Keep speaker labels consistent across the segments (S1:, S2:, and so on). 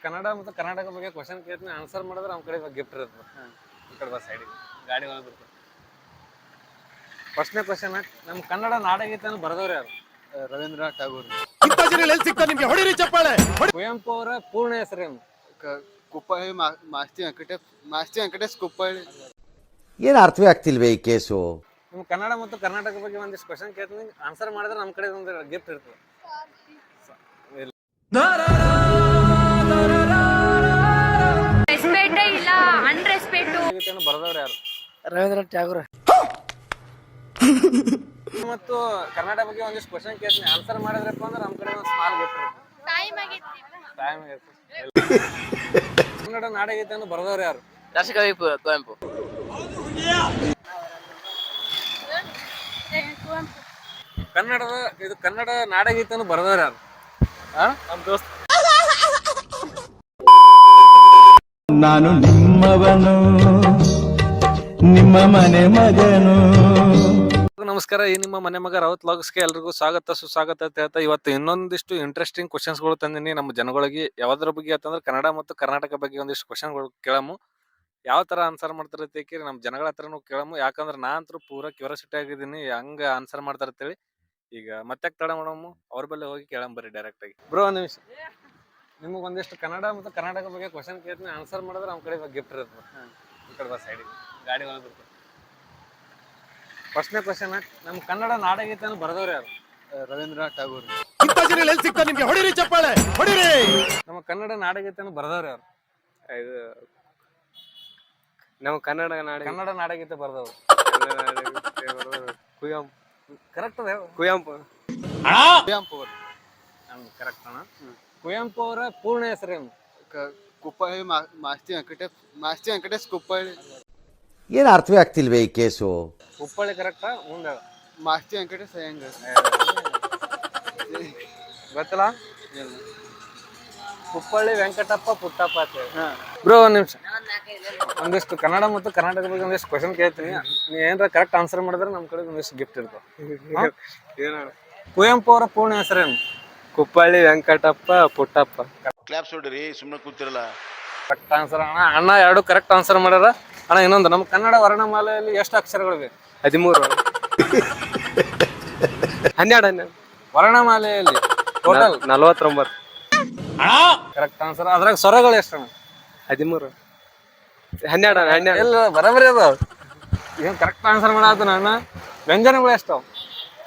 S1: ಕನ್ನಡ ಮತ್ತು ಕರ್ನಾಟಕ ಬಗ್ಗೆ ಕ್ವಶನ್ ಕೇಳ್ತೀನಿ, ಆನ್ಸರ್ ಮಾಡಿದ್ರೆ ನಮ್ಮ ಕಡೆ ಗಿಫ್ಟ್ ಇರುತ್ತೆ. ಈ ಕಡೆ ಬಸ್ ಸೈಡಿಗೆ ಗಾಡಿ ಒಳಗೆ ಬರ್ತದೆ. ಫಸ್ಟ್ನೇ ಕ್ವಶನ್, ನಮ್ಮ ಕನ್ನಡ ನಾಡಗೀತೆಯನ್ನು ಬರೆದವ್ರು ಯಾರು?
S2: ರವೀಂದ್ರನಾಥ್ ಠಾಗೂರ್.
S1: ಕುವೆಂಪು ಅವರ ಪೂರ್ಣ ಹೆಸರೇನು?
S2: ಕುಪ್ಪಳ್ಳಿ ಮಾಸ್ತಿ ವೆಂಕಟೇಶ್ ಕುಪ್ಪಳ್ಳಿ.
S3: ಏನು ಅರ್ಥವೇ ಆಗ್ತಿಲ್ವೇ ಈ ಕೇಸು?
S1: ನಿಮ್ಮ ಕನ್ನಡ ಮತ್ತು ಕರ್ನಾಟಕ ಬಗ್ಗೆ ಒಂದಿಷ್ಟು ಕ್ವಶನ್ ಕೇಳ್ತೀನಿ, ಆನ್ಸರ್ ಮಾಡಿದ್ರೆ ನಮ್ಮ ಕಡೆ ಒಂದು ಗಿಫ್ಟ್ ಇರ್ತದೆ.
S4: ರೆಸ್ಪೆಕ್ಟ್ ಇಲ್ಲ ಅನ್ರೆಸ್ಪೆಕ್ಟ್.
S1: ಗೀತೆಯನ್ನು ಬರೆದವ್ರು ಯಾರು?
S5: ರವೀಂದ್ರನಾಥ್ ಠಾಗೂರ್.
S1: ಮತ್ತು ಕನ್ನಡ ಬಗ್ಗೆ ಒಂದಿಷ್ಟು ಕ್ವಶನ್ ಕೇಳ್ತೀನಿ, ಆನ್ಸರ್ ಮಾಡಿದ್ರಪ್ಪ ಅಂದ್ರೆ ನಮ್ಮ ಕಡೆ ಒಂದು ಸ್ಮಾಲ್ ಗಿಫ್ಟ್ ಇರುತ್ತೆ. ಟೈಮ್ ಆಗೈತಿ. ಕನ್ನಡ ನಾಡಗೀತೆಯನ್ನು ಬರೆದವ್ರು ಯಾರು?
S5: ರಾಷ್ಟ್ರಕವಿ ಕುವೆಂಪು.
S1: ಕನ್ನಡ ನಾಡಗೀತೆಯನ್ನು ಬರೆದವ್ರು ಯಾರು? ನಮ್ಮ ದೋಸ್ತ.
S6: ನಾನು ನಿಮ್ಮವನು, ನಿಮ್ಮ ಮನೆ ಮಗನು.
S1: ನಮಸ್ಕಾರ, ಈ ನಿಮ್ಮ ಮನೆ ಮಗ ರಾವತ್ ವ್ಲಾಗ್ಸ್ಗೆ ಎಲ್ರಿಗೂ ಸ್ವಾಗತ ಸುಸ್ವಾಗತ ಅಂತ ಹೇಳ್ತಾ ಇವತ್ತು ಇನ್ನೊಂದಿಷ್ಟು ಇಂಟ್ರೆಸ್ಟಿಂಗ್ ಕ್ವಶನ್ಸ್ಗಳು ತಂದಿನಿ ನಮ್ಮ ಜನಗಳಿಗೆ. ಯಾವ್ದ್ರ ಬಗ್ಗೆ ಅಂತಂದ್ರೆ ಕನ್ನಡ ಮತ್ತು ಕರ್ನಾಟಕ ಬಗ್ಗೆ ಒಂದಿಷ್ಟು ಕ್ವಶನ್ಗಳು ಕೇಳಮು. ಯಾವ ತರ ಆನ್ಸರ್ ಮಾಡ್ತಾರತ್ತೇಳಿ ನಮ್ಮ ಜನಗಳ ಹತ್ರನೂ ಕೇಳಮು. ಯಾಕಂದ್ರೆ ನಾ ಅಂತೂ ಪೂರಾ ಕ್ಯೂರಿಯಾಸಿಟಿ ಆಗಿದ್ದೀನಿ ಹಂಗ ಆನ್ಸರ್ ಮಾಡ್ತಾರತ್ತೇಳಿ. ಈಗ ಮತ್ತೆ ತಡ ಮಾಡಮು, ಅವ್ರ ಬಳಿ ಹೋಗಿ ಕೇಳಂಬರಿ ಡೈರೆಕ್ಟ್ ಆಗಿ. ಬ್ರೋ ನಿಮಿಷ, ನಿಮಗೆ ಒಂದಿಷ್ಟು ಕನ್ನಡ ಮತ್ತು ಕರ್ನಾಟಕ ಬಗ್ಗೆ ಕ್ವಶನ್ ಕೇಳ್ತೀನಿ, ಆನ್ಸರ್ ಮಾಡಿದ್ರೆ ನಮ್ಮ ಕಡೆ ಗಿಫ್ಟ್ ಇರುತ್ತೆ. ಈ ಕಡೆ ಬಸ್ ಸೈಡಿಗೆ ಗಾಡಿ ಒಳಗೆ ಬರ್ತದೆ. ಫಸ್ಟ್ನೇ ಕ್ವಶನ್, ನಮ್ಮ ಕನ್ನಡ ನಾಡಗೀತೆಯನ್ನು ಬರೆದವ್ರು ಯಾರು?
S2: ರವೀಂದ್ರನಾಥ್ ಠಾಗೂರ್.
S1: ನಮ್ಮ ಕನ್ನಡ ನಾಡಗೀತೆಯನ್ನು ಬರೆದವ್ರು ಯಾರು?
S2: ಇದು ನಮ್ಮ ಕನ್ನಡ
S1: ನಾಡಗೀತೆ ಬರೆದವ್ರು
S2: ಕುವೆಂಪು.
S1: ಕರೆಕ್ಟ್ ಅದ?
S2: ಕುವೆಂಪು
S1: ಕರೆಕ್ಟ್ ಅಣ್ಣ. ಕುವೆಂಪು ಅವರ ಪೂರ್ಣ ಹೆಸರೇನು?
S2: ಕುಪ್ಪಳ್ಳಿ ಮಾಸ್ತಿ ವೆಂಕಟೇಶ್ ಕುಪ್ಪಳ್ಳಿ.
S3: ಏನು ಅರ್ಥವೇ ಆಗ್ತಿಲ್ವೇ ಈ ಕೇಸು?
S1: ಹುಬ್ಬಳ್ಳಿ ಕರೆಕ್ಟಾ? ಮುಂದೆ
S2: ಮಾಸ್ತಿ ವೆಂಕಟೇಶ್ ಅಯ್ಯಂಗಾರ್.
S1: ಗೊತ್ತಲ್ಲ? ಹುಬ್ಬಳ್ಳಿ ವೆಂಕಟಪ್ಪ ಪುಟ್ಟಪ್ಪ ಅಂತ ಹೇಳಿ. ಬ್ರೋ ಒಂದ್ ನಿಮಿಷ, ಒಂದಿಷ್ಟು ಕನ್ನಡ ಮತ್ತು ಕರ್ನಾಟಕ ಬಗ್ಗೆ ಒಂದಿಷ್ಟು ಕ್ವಶನ್ ಕೇಳ್ತೀನಿ, ನೀವು ಏನಾರ ಕರೆಕ್ಟ್ ಆನ್ಸರ್ ಮಾಡಿದ್ರೆ ನಮ್ಮ ಕಡೆ ಒಂದಿಷ್ಟು ಗಿಫ್ಟ್ ಇರ್ತದೆ. ಕುವೆಂಪು ಅವರ ಪೂರ್ಣ ಹೆಸರೇನು?
S2: ಕುಪ್ಪಳ್ಳಿ ವೆಂಕಟಪ್ಪ ಪುಟ್ಟಪ್ಪ.
S7: ಕ್ಲಾಪ್ಸ್ ಹೊಡ್ರಿ, ಸುಮ್ಮನೆ ಕೂತಿರಲ್ಲ.
S1: ಕರೆಕ್ಟ್ ಆನ್ಸರ್ ಅಣ್ಣ. ಅಣ್ಣ ಎರಡು ಕರೆಕ್ಟ್ ಆನ್ಸರ್ ಮಾಡ್ಯಾರ. ಅಣ್ಣ ಇನ್ನೊಂದು, ನಮ್ಮ ಕನ್ನಡ ವರ್ಣಮಾಲೆಯಲ್ಲಿ ಎಷ್ಟು ಅಕ್ಷರಗಳಿವೆ?
S2: 13. 12
S1: ವರ್ಣಮಾಲೆಯಲ್ಲಿ ಟೋಟಲ್
S2: 49.
S1: Correct answer. ಅದ್ರಾಗ ಸ್ವರಗಳು ಎಷ್ಟು?
S2: 13. 12.
S1: ಎಲ್ಲ ಬರಬರಿ ಅದ. ಏನ್ ಕರೆಕ್ಟ್ ಆನ್ಸರ್ ಮಾಡಾತ ಅಣ್ಣ. ವ್ಯಂಜನಗಳು ಎಷ್ಟು?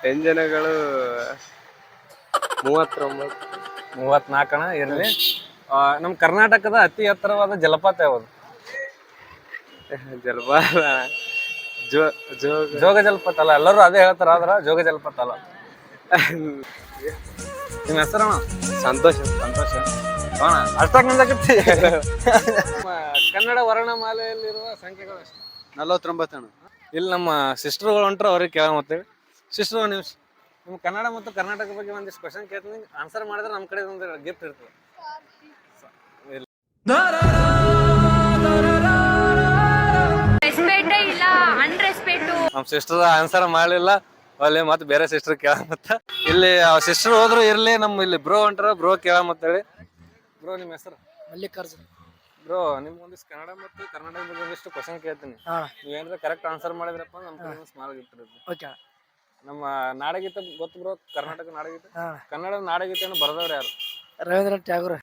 S2: ವ್ಯಂಜನಗಳು 39.
S1: 34 ಅಣ್ಣ. ಇರ್ಲಿ. ನಮ್ಮ ಕರ್ನಾಟಕದ ಅತಿ ಎತ್ತರವಾದ ಜಲಪಾತ ಯಾವುದು?
S2: ಜಲಪಾತ
S1: ಜೋಗ ಜಲಪಾತ ಅಲ್ಲ, ಎಲ್ಲರೂ ಅದೇ ಹೇಳ್ತಾರ, ಆದ್ರ ಜೋಗ ಜಲಪಾತ ಅಲ್ಲ. ನಿಮ್ಮ ಹೆಸರಣ್ಣ?
S2: ಸಂತೋಷ.
S1: ಅಷ್ಟಾಗ ನಿಂದಾಕತ್ತಿ. ಕನ್ನಡ ವರ್ಣಮಾಲೆಯಲ್ಲಿರುವ ಸಂಖ್ಯೆಗಳು ಎಷ್ಟು?
S2: 49 ಅಣ್ಣ.
S1: ಇಲ್ಲಿ ನಮ್ಮ ಸಿಸ್ಟರ್ಗಳು ಹೊಂಟ್ರ, ಅವ್ರಿಗೆ ಕೇಳ ಮತ್ತೆ. ಸಿಸ್ಟರ್ ಒಂದ್ ನಿಮಿಷ, ನಿಮ್ಮ ಕನ್ನಡ ಮತ್ತು ಕರ್ನಾಟಕ ಬಗ್ಗೆ ಒಂದಿಷ್ಟು ಕ್ವಶನ್ ಕೇಳ್ತೀನಿ, ಆನ್ಸರ್ ಮಾಡಿದ್ರೆ ನಮ್ಮ ಕಡೆ ಒಂದು ಗಿಫ್ಟ್ ಇರ್ತದೆ.
S4: ರೆಸ್ಪೆಕ್ಟ್ ಇಲ್ಲ ಅನ್ರೆಸ್ಪೆಕ್ಟ್.
S1: ನಮ್ಮ ಸಿಸ್ಟರ್ ಆನ್ಸರ್ ಮಾಡಲಿಲ್ಲ, ಅಲ್ಲಿ ಮತ್ತೆ ಬೇರೆ ಸಿಸ್ಟರ್ ಕೇಳ ಮತ್ತ. ಇಲ್ಲಿ ಸಿಸ್ಟರ್ ಹೋದ್ರು ಇರ್ಲಿ, ನಮ್ಮ ಇಲ್ಲಿ ಬ್ರೋ ಹೊಂಟ್ರ, ಬ್ರೋ ಕೇಳ ಮತ್ತೇಳಿ. ಬ್ರೋ ನಿಮ್ಮ ಹೆಸರು?
S5: ಮಲ್ಲಿಕಾರ್ಜುನ್.
S1: ಬ್ರೋ ನಿಮ್ಗೆ ಒಂದಿಷ್ಟು ಕನ್ನಡ ಮತ್ತು ಕರ್ನಾಟಕ ಬಗ್ಗೆ ಒಂದಿಷ್ಟು ಕ್ವಶನ್ ಕೇಳ್ತೀನಿ, ನೀವೇನಾದ್ರೆ ಕರೆಕ್ಟ್ ಆನ್ಸರ್ ಮಾಡಿದ್ರಪ್ಪ ನಮ್ಮ ಕಡೆ ಸ್ಮಾಲ್ ಗಿಫ್ಟ್ ಇರುತ್ತೆ.
S5: ಓಕೆ.
S1: ನಮ್ಮ ನಾಡಗೀತೆ ಗೊತ್ತು ಬ್ರೋ? ಕರ್ನಾಟಕ ನಾಡಗೀತೆ, ಕನ್ನಡ ನಾಡಗೀತೆಯನ್ನು ಬರೆದವ್ರು ಯಾರು?
S5: ರವೀಂದ್ರನಾಥ್ ಠಾಗೂರ್.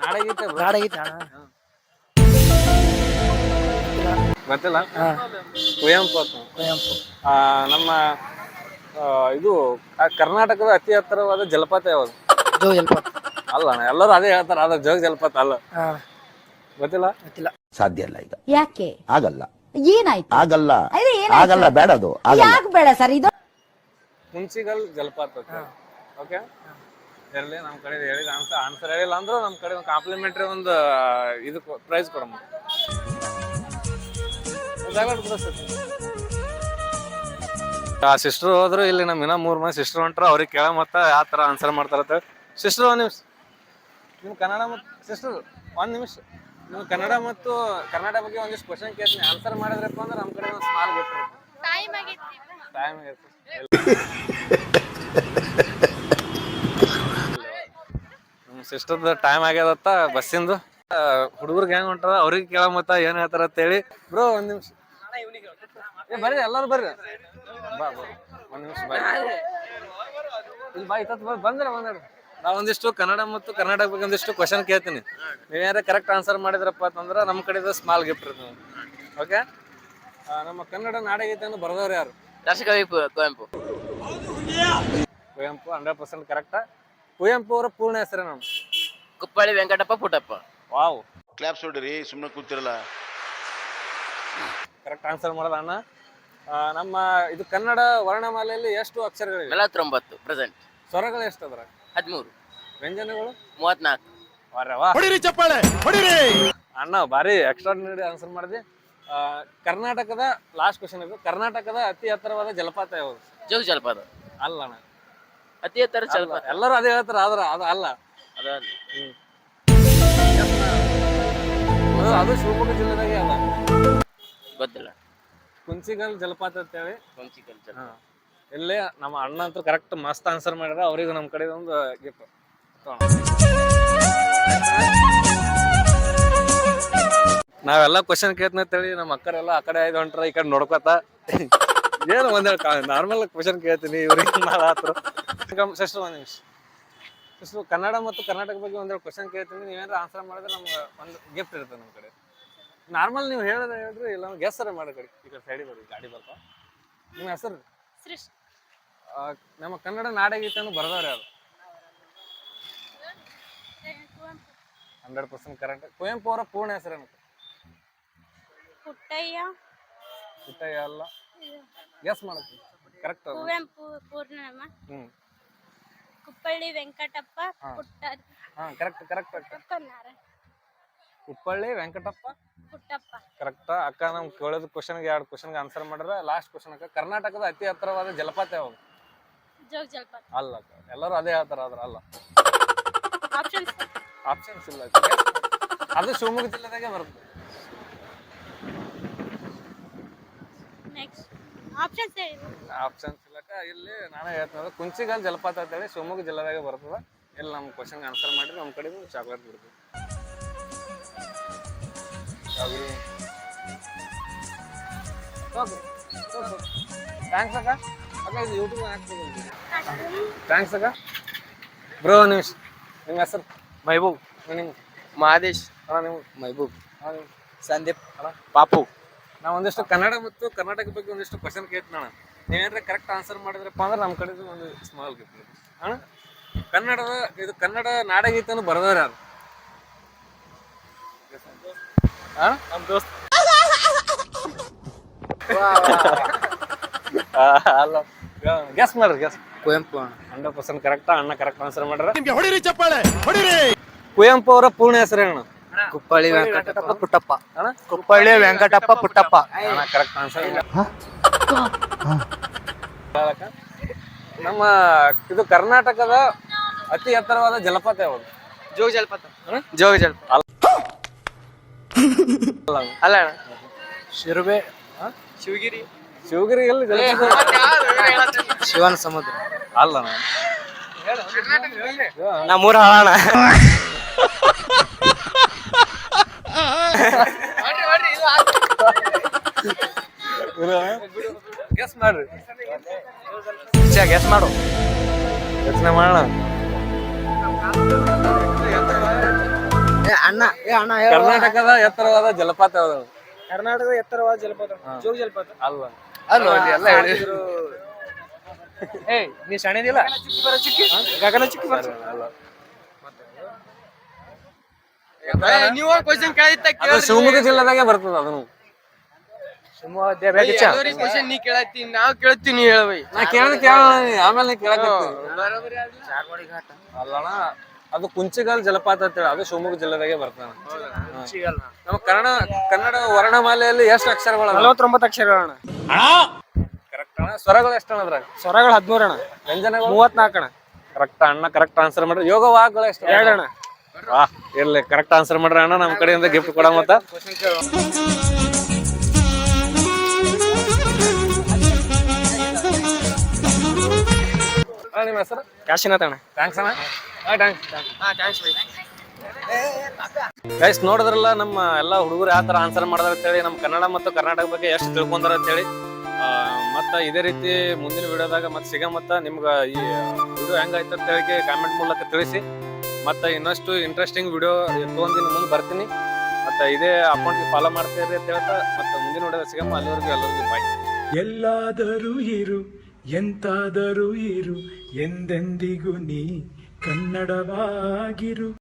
S1: ನಾಡಗೀತೆ
S5: ನಾಡಗೀತೆ ಅಣ್ಣ.
S1: ಗೊತ್ತಿಲ್ಲ? ಕುವೆಂಪು ಅಂತ.
S5: ಕುವೆಂಪು.
S1: ನಮ್ಮ ಇದು ಕರ್ನಾಟಕದ ಅತಿ ಎತ್ತರವಾದ ಜಲಪಾತ ಯಾವುದು?
S5: ಜೋಗ ಜಲಪಾತ.
S1: ಅಲ್ಲ ಅಣ್ಣ, ಎಲ್ಲರೂ ಅದೇ ಹೇಳ್ತಾರ, ಆದ್ರೆ ಜೋಗ ಜಲಪಾತ ಅಲ್ಲ. ಗೊತ್ತಿಲ್ಲ?
S5: ಗೊತ್ತಿಲ್ಲ.
S3: ಸಾಧ್ಯ ಇಲ್ಲ ಈಗ.
S8: ಯಾಕೆ
S3: ಆಗಲ್ಲ.
S8: ಏನಾಯ್ತು?
S3: ಆಗಲ್ಲ. ಆಗಲ್ಲ, ಬೇಡದು.
S8: ಯಾಕೆ ಬೇಡ ಸರ್? ಇದು
S1: ಹುಣಸಿಗಲ್ ಜಲಪಾತ. ಓಕೆ, ಇರಲಿ. ನಮ್ಮ ಕಡೆ ಹೇಳಿದ ಆನ್ಸರ್ ಹೇಳಿಲ್ಲ ಅಂದ್ರೂ ನಮ್ಮ ಕಡೆ ಒಂದು ಕಾಂಪ್ಲಿಮೆಂಟ್ರಿ ಒಂದು ಇದು ಪ್ರೈಸ್ ಕೊಡಮ್ಮ. ಆ ಸಿಸ್ಟರ್ ಹೋದ್ರು, ಇಲ್ಲಿ ನಮ್ಮ ಇನ್ನ 3 ಮಂದಿ ಸಿಸ್ಟರ್ ಹೊಂಟ್ರ, ಅವ್ರಿಗೆ ಕೇಳ ಮತ್ತ ಯಾವ ತರ ಆನ್ಸರ್ ಮಾಡ್ತಾರತ್ತ. ಸಿಸ್ಟರ್ ಒಂದ್ ನಿಮಿಷ, ನಿಮ್ ಕನ್ನಡ ಮತ್ತು ಸಿಸ್ಟರ್ ಒಂದ್ ನಿಮಿಷ, ನೀವು ಕನ್ನಡ ಮತ್ತು ಕನ್ನಡ ಬಗ್ಗೆ ಒಂದಿಷ್ಟು ಕ್ವಶನ್ ಕೇಳ್ತೀನಿ, ಆನ್ಸರ್ ಮಾಡಿದ್ರಪ್ಪ ಅಂದ್ರೆ ನಮ್ಮ ಕಡೆ ಒಂದು ಸ್ಮಾಲ್ ಗಿಫ್ಟ್ ಇರುತ್ತೆ. ಟೈಮ್ ಆಗೈತಿ. ಸಿಸ್ಟರ್ದ ಟೈಮ್ ಆಗ್ಯದತ್ತ ಬಸ್ಸಿಂದು ಹುಡುಗರ್ಗೆ ಹೆಂಗ್ ಹೊಂಟಾರ ಅವ್ರಿಗೆ ಕೇಳ ಮತ್ತ ಏನ್ ಹೇಳ್ತಾರ ಅಂತ ಹೇಳಿ. ಬ್ರೋ ಒಂದ್ ನಿಮಿಷ ಬರ್ರಿ, ಎಲ್ಲಾರು ಬರ್ರಿ, ಬಾ ಒಂದ್ ನಿಮಿಷ ಬಾ ಇಲ್ಲಿ ಬಾ ಇತ್ತ ಬಂದ್ರ ನಾ ಒಂದಿಷ್ಟು ಕನ್ನಡ ಮತ್ತು ಕರ್ನಾಟಕ ಬಗ್ಗೆ ಒಂದಿಷ್ಟು ಕ್ವಶನ್ ಕೇಳ್ತೀನಿ. ನೀವೇನಾರ ಕರೆಕ್ಟ್ ಆನ್ಸರ್ ಮಾಡಿದ್ರಪ್ಪ ಅಂತಂದ್ರ ನಮ್ಮ ಕಡೆಯಿಂದ ಸ್ಮಾಲ್ ಗಿಫ್ಟ್ ಇರ್ತದೆ. ಓಕೆ, ನಮ್ಮ ಕನ್ನಡ ನಾಡಗೀತೆಯನ್ನು ಬರೆದವ್ರು ಯಾರು?
S5: ರಾಷ್ಟ್ರಕವಿ ಕುವೆಂಪು.
S1: ಕುವೆಂಪು 100% ಕರೆಕ್ಟ್. ಕುವೆಂಪು ಅವರ ಪೂರ್ಣ ಹೆಸರು ನಮ್ಮ
S5: ಕುಪ್ಪಳ್ಳಿ ವೆಂಕಟಪ್ಪ ಪುಟ್ಟಪ್ಪ.
S1: ವಾವ್,
S7: ಕ್ಲಾಪ್ಸ್ ಹೊಡ್ರಿ, ಸುಮ್ಮನೆ ಕೂತಿರಲ್ಲ.
S1: ಕರೆಕ್ಟ್ ಆನ್ಸರ್ ಮಾಡೋದ ಅಣ್ಣ. ನಮ್ಮ ಇದು ಕನ್ನಡ ವರ್ಣಮಾಲೆಯಲ್ಲಿ ಎಷ್ಟು ಅಕ್ಷರಗಳಿವೆ?
S5: 49 ಪ್ರೆಸೆಂಟ್.
S1: ಸ್ವರಗಳು ಎಷ್ಟು ಅದ್ರ?
S5: 13.
S1: ವ್ಯಂಜನಗಳು?
S5: 34.
S1: ಅಣ್ಣ ಭಾರಿ ಎಕ್ಸ್ಟ್ರಾರ್ಡಿನರಿ ಆನ್ಸರ್ ಮಾಡಿದೆ. ಕರ್ನಾಟಕದ ಲಾಸ್ಟ್ ಕ್ವಶನ್ ಇದು, ಕರ್ನಾಟಕದ ಅತಿ ಎತ್ತರವಾದ ಜಲಪಾತ ಯಾವುದು?
S5: ಜೋಗ ಜಲಪಾತ
S1: ಅಲ್ಲ ಅಣ್ಣ,
S5: ಅತಿ ಎತ್ತರ ಜಲಪಾತ.
S1: ಎಲ್ಲರೂ ಅದೇ ಹೇಳ್ತಾರ, ಆದ್ರ ಅದು ಅಲ್ಲ. ಅದು ಶಿವಮೊಗ್ಗ ಜಿಲ್ಲೆದಾಗೆ ಅಲ್ಲ.
S5: ಗೊತ್ತಿಲ್ಲ.
S1: ಕುಂಚಿಗಲ್ ಜಲಪಾತ ಅಂತ ಹೇಳಿ.
S5: ಕೊಂಚಿಕಲ್ ಜಲಪಾತ.
S1: ಇಲ್ಲೇ ನಮ್ಮ ಅಣ್ಣ ಅಂತೂ ಕರೆಕ್ಟ್ ಮಸ್ತ್ ಆನ್ಸರ್ ಮಾಡಿದ್ರ, ಅವ್ರಿಗೂ ನಮ್ಮ ಕಡೆ ಒಂದು ಗಿಫ್ಟ್. ನಾವೆಲ್ಲ ಕ್ವಶನ್ ಕೇಳ್ತೀನಿ ಅಂತೇಳಿ ನಮ್ಮ ಅಕ್ಕರೆಲ್ಲ ಆ ಕಡೆ ಐದು ಹೊಂಟ್ರ ಈ ಕಡೆ ನೋಡ್ಕೊತ ಏನು ಒಂದೆರಡು ನಾರ್ಮಲ್ ಕ್ವಶನ್ ಕೇಳ್ತೀನಿ ಇವ್ರಿಗೆ ಮಾತ್ರ. ಸಿಸ್ಟರ್ ಒಂದ್ ನಿಮಿಷ, ಸಿಸ್ಟರ್ ಕನ್ನಡ ಮತ್ತು ಕರ್ನಾಟಕ ಬಗ್ಗೆ ಒಂದೆರಡು ಕ್ವಶನ್ ಕೇಳ್ತೀನಿ, ನೀವೇನಾರ ಆನ್ಸರ್ ಮಾಡಿದ್ರೆ ನಮ್ಗೆ ಒಂದು ಗಿಫ್ಟ್ ಇರ್ತದೆ ನಮ್ಮ ಕಡೆ. ನಾರ್ಮಲ್ ನೀವು ಹೇಳಿದ್ರೆ ಹೇಳ್ರಿ, ಇಲ್ಲ ಗೆಸ್ಸರ ಮಾಡಿ ಕಡೆ ಈ ಕಡೆ ಸೈಡಿಗೆ ಬರ್ರಿ, ಗಾಡಿ ಬರ್ತಾವ. ನಿಮ್ಮ ಹೆಸರು? ನಮ್ಮ ಕನ್ನಡ ನಾಡಗೀತೆಯನ್ನು ಬರೆದವ್ರು ಯಾರು? 100% ಕರೆಕ್ಟ್. ಕುವೆಂಪು ಅವರ ಪೂರ್ಣ ಹೆಸರೇನು?
S4: ಪುಟ್ಟಯ್ಯ.
S1: ಪುಟ್ಟಯ್ಯ ಅಲ್ಲ, ಗೆಸ್ ಮಾಡಕ್ಕೆ ಕರೆಕ್ಟ್.
S4: ಕುವೆಂಪು ಪೂರ್ಣನಾಮ. Kuppalli Venkatappa
S1: correct correct. Kuppalli Venkatappa
S4: Puttappa
S1: correct. ಅಕ್ಕ ನಮ್ ಕೇಳೋದು ಕ್ವಶನ್ಗೆ 2 ಕ್ವಶನ್ಗೆ ಆನ್ಸರ್ ಮಾಡಿದ್ರೆ ಲಾಸ್ಟ್ ಕ್ವಶನ್ ಅಕ್ಕ, ಕರ್ನಾಟಕದ ಅತಿ ಎತ್ತರವಾದ ಜಲಪಾತ ಯಾವುದು?
S4: ಜೋಗ ಜಲಪಾತ.
S1: ಅಲ್ಲ ಅಕ್ಕ, ಎಲ್ಲರೂ ಅದೇ ಹೇಳ್ತಾರ, ಆದ್ರ ಅಲ್ಲ. ಆಪ್ಷನ್ಸ್ ಇಲ್ಲ, ಅದು ಶಿವಮೊಗ್ಗ ಜಿಲ್ಲೆದಾಗೆ ಬರುತ್ತೆ. ಆಪ್ಷನ್ಸ್ ಇಲ್ಲಕ್ಕ, ಇಲ್ಲಿ ನಾನೇ ಹೇಳ್ತೀನಿ, ಕುಂಚಿಗಲ್ ಜಲಪಾತ ಅಂತ ಹೇಳಿ ಶಿವಮೊಗ್ಗ ಜಿಲ್ಲೆದಾಗೆ ಬರ್ತದ. ಇಲ್ಲಿ ನಮ್ಮ ಕ್ವಶನ್ಗೆ ಆನ್ಸರ್ ಮಾಡಿದ್ರೆ ನಮ್ಮ ಕಡೆ ಚಾಕ್ಲೇಟ್ ಬಿಡ್ತೀವಿ. ಥ್ಯಾಂಕ್ಸ್ ಅಕ್ಕ. ಅಕ್ಕ ಇದು ಯೂಟ್ಯೂಬ್ ಹಾಕ್ತೀವಿ. ಥ್ಯಾಂಕ್ಸ್ ಅಕ್ಕ. ಬ್ರೋ ನಿಮಿಷ, ನಿಮ್ಮ ಹೆಸರು?
S2: ಮೈಬೂಬ್.
S1: ನಿಮ್ಮ
S2: ಮಹದೇಶ್.
S1: ಅಣ್ಣ ನೀವು?
S2: ಮೈಬೂಬ್.
S1: ನೀವು?
S2: ಸಂದೀಪ್.
S1: ಅಣ್ಣ
S2: ಪಾಪು.
S1: ನಾವು ಒಂದಿಷ್ಟು ಕನ್ನಡ ಮತ್ತು ಕರ್ನಾಟಕ ಬಗ್ಗೆ ಒಂದಿಷ್ಟು ಕ್ವಶನ್ ಕೇಳ್ತೀನಿ ಅಣ್ಣ. ನೀವೇನಾರ ಕರೆಕ್ಟ್ ಆನ್ಸರ್ ಮಾಡಿದ್ರಪ್ಪ ಅಂದ್ರೆ ನಮ್ಮ ಕಡೆದು ಒಂದು ಸ್ಮಾಲ್ ಗಿಫ್ಟ್ ಅಣ್ಣ. ಕನ್ನಡ ನಾಡಗೀತೆಯನ್ನು ಬರೆದವ್ರು ಯಾರು? ನಮ್ಮ ದೋಸ್ತ. ಅಲ್ಲ, ಗೆಸ್ ಮಾಡ್ರಿ, ಗೆಸ್.
S2: ಕುವೆಂಪು.
S1: 100% ಕರೆಕ್ಟ್. ಅಣ್ಣ ಕರೆಕ್ಟ್ ಆನ್ಸರ್ ಮಾಡ್ರ. ಕುವೆಂಪು ಅವರ ಪೂರ್ಣ ಹೆಸರೇನು?
S2: ಕುಪ್ಪಳ್ಳಿ ವೆಂಕಟಪ್ಪ ಪುಟ್ಟಪ್ಪ.
S1: ಅಣ್ಣ
S2: ಕುಪ್ಪಳ್ಳಿ ವೆಂಕಟಪ್ಪ ಪುಟ್ಟಪ್ಪ.
S1: ಅಣ್ಣ ಕರೆಕ್ಟ್ ಆನ್ಸರ್. ನಮ್ಮ ಇದು ಕರ್ನಾಟಕದ ಅತಿ ಎತ್ತರವಾದ ಜಲಪಾತ ಯಾವುದು?
S2: ಜೋಗ ಜಲಪಾತ. ಜೋಗ ಜಲಪಾತ ಅಲ್ಲ ಅಣ್ಣ, ಶಿರುಬೆ. ಶಿವಗಿರಿ.
S1: ಶಿವಗಿರಿ ಎಲ್ಲಿ ಜಲಪಾತ?
S2: ಶಿವನ ಸಮುದ್ರ
S1: ಅಲ್ಲ
S2: ನಮ್ಮೂರ ಹಾಳಣ್ಣ.
S1: ಗೆಸ್ ಮಾಡ್ರಿ,
S2: ಗೆಸ್ ಮಾಡು.
S1: ಯೋಚನೆ ಮಾಡೋಣ. ಕರ್ನಾಟಕದ ಎತ್ತರವಾದ ಜಲಪಾತ ಯಾವುದು?
S2: ಕರ್ನಾಟಕದ ಎತ್ತರವಾದ ಜಲಪಾತ ಜೋಗ ಜಲಪಾತ.
S1: ಅಲ್ಲ
S2: ಅಲ್ಲ, ಎಲ್ಲ ಹೇಳಿದ್ರು. ನೀ ಸಣ್ಣದಿಲ್ಲ, ಗಗನ ಚುಕ್ಕಿ ಬರ. ನೀವು ಕ್ವಶನ್ ಕೇಳಿದ್ದ
S1: ಶಿವಮೊಗ್ಗ ಜಿಲ್ಲೆದಾಗೆ ಬರ್ತದ. ಅದನ್ನು
S2: ಕ್ವಶನ್ ನೀ ಕೇಳತ್ತಿ, ನಾವ್ ಕೇಳ್ತೀವಿ, ನೀ ಹೇಳಬೈ.
S1: ನಾ ಕೇಳ ಆಮೇಲೆ ನೀ ಕೇಳಕತ್ತೀನಿ. ಅಲ್ಲಣ್ಣ, ಅದು ಕುಂಚಿಗಲ್ ಜಲಪಾತ ಅಂತೇಳಿ, ಅದು ಶಿವಮೊಗ್ಗ ಜಿಲ್ಲೆದಾಗೆ ಬರ್ತದೆ. ನಮ್ಮ ಕನ್ನಡ ವರ್ಣಮಾಲೆಯಲ್ಲಿ ಎಷ್ಟು ಅಕ್ಷರಗಳು?
S2: 49 ಅಕ್ಷರಗಳಣ್ಣ.
S1: ಕರೆಕ್ಟ್ ಅಣ್ಣ. ಸ್ವರಗಳು ಎಷ್ಟು ಅಣ್ಣ ಅದ್ರಾಗ?
S2: ಸ್ವರಗಳು 13 ಅಣ್ಣ.
S1: ವ್ಯಂಜನಗಳು
S2: 34 ಅಣ್ಣ.
S1: ಕರೆಕ್ಟ್ ಅಣ್ಣ, ಕರೆಕ್ಟ್ ಆನ್ಸರ್ ಮಾಡ್ರಿ. ಯೋಗ ವಾಕ್ಗಳು ಎಷ್ಟು?
S2: 2 ಅಣ್ಣ.
S1: ಇರ್ಲಿ, ಕರೆಕ್ಟ್ ಆನ್ಸರ್ ಮಾಡ್ರಿ ಅಣ್ಣ. ನಮ್ಮ ಕಡೆಯಿಂದ ಗಿಫ್ಟ್ ಕೊಡ. ಮತ್ತ ನಿಮ್ಮ ಹೆಸರು?
S2: ಕಾಶಿನಾಥ್ ಅಣ್ಣ.
S1: ಥ್ಯಾಂಕ್ಸ್ ಅಣ್ಣ.
S2: Thanks by.
S1: ಗೈಸ್ ನೋಡಿದ್ರಲ್ಲ ನಮ್ಮ ಎಲ್ಲ ಹುಡುಗರು ಯಾವ ತರ ಆನ್ಸರ್ ಮಾಡಿದಾರ ಅಂತೇಳಿ, ನಮ್ಮ ಕನ್ನಡ ಮತ್ತು ಕರ್ನಾಟಕ ಬಗ್ಗೆ ಎಷ್ಟು ತಿಳ್ಕೊಂಡಾರ ಅಂತೇಳಿ. ಮತ್ತ ಇದೇ ರೀತಿ ಮುಂದಿನ ವಿಡಿಯೋದಾಗ ಮತ್ತೆ ಸಿಗ. ಮತ್ತ ನಿಮ್ಗ ಈ ವಿಡಿಯೋ ಹೆಂಗಾಯ್ತು ಅಂತ ಹೇಳಿ ಕಾಮೆಂಟ್ ಮೂಲಕ ತಿಳಿಸಿ. ಮತ್ತೆ ಇನ್ನಷ್ಟು ಇಂಟ್ರೆಸ್ಟಿಂಗ್ ವಿಡಿಯೋ ತೊಗೊಂಡಿನ ಮುಂದೆ ಬರ್ತೀನಿ. ಮತ್ತೆ ಇದೇ ಅಕೌಂಟ್ಗೆ ಫಾಲೋ ಮಾಡ್ತೀರಿ ಅಂತ ಹೇಳ್ತಾ ಮತ್ತೆ ಮುಂದಿನ ವಿಡಿಯೋದಾಗ ಸಿಗಮ್ಮ. ಅಲ್ಲಿವರೆಗೂ ಎಲ್ಲರಿಗೂ ಬಾಯ್.
S6: ಎಲ್ಲಾದರೂ ಇರು ಎಂತಾದರೂ ಇರು ಎಂದೆಂದಿಗೂ ನೀ ಕನ್ನಡವಾಗಿರು.